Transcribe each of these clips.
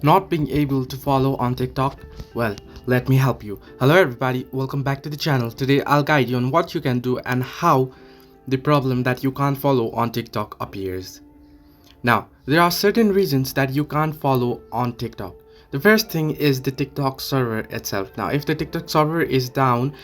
Not being able to follow on TikTok? Well, let me help you. Hello everybody, welcome back to the channel. Today I'll guide you on what you can do and how the problem that you can't follow on TikTok appears. Now, there are certain reasons that you can't follow on TikTok. The first thing is the TikTok server itself. Now, if the TikTok server is down,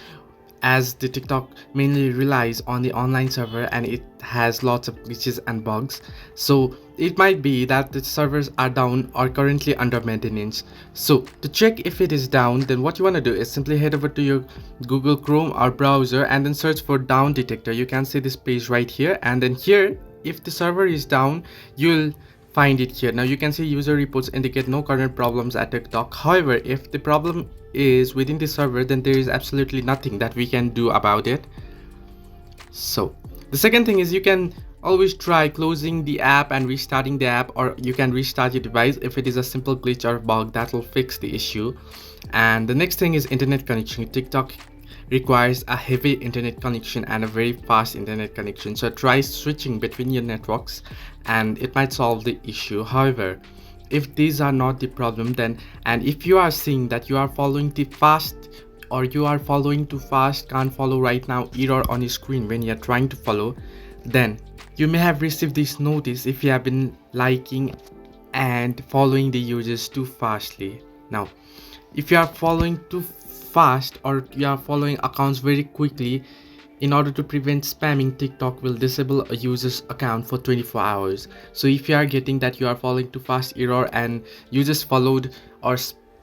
as the TikTok mainly relies on the online server and it has lots of glitches and bugs, so it might be that the servers are down or currently under maintenance. So to check if it is down, then what you want to do is simply head over to your Google Chrome or browser and then search for down detector. You can see this page right here, and then here, if the server is down, you'll find it here. Now you can see user reports indicate no current problems at TikTok. However, if the problem is within the server, then there is absolutely nothing that we can do about it. So the second thing is you can always try closing the app and restarting the app, or you can restart your device. If it is a simple glitch or bug, that will fix the issue. And the next thing is internet connection. TikTok requires a heavy internet connection and a very fast internet connection, so try switching between your networks and it might solve the issue. However, if these are not the problem, then and if you are seeing that you are following too fast or you are following too fast, can't follow right now, error on your screen when you are trying to follow, then you may have received this notice if you have been liking and following the users too fastly. Now, if you are following too fast or you are following accounts very quickly, in order to prevent spamming, TikTok will disable a user's account for 24 hours. So if you are getting that you are following too fast error and you just followed or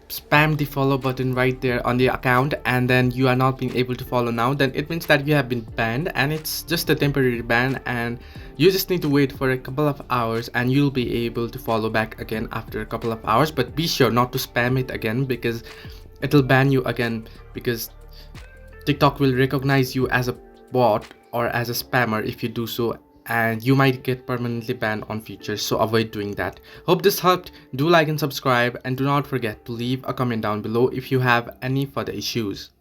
spam the follow button right there on the account and then you are not being able to follow now, then it means that you have been banned and it's just a temporary ban, and you just need to wait for a couple of hours and you'll be able to follow back again after a couple of hours. But be sure not to spam it again, because it'll ban you again, because TikTok will recognize you as a bot or as a spammer if you do so, and you might get permanently banned on future, so avoid doing that. Hope this helped. Do like and subscribe, and do not forget to leave a comment down below if you have any further issues.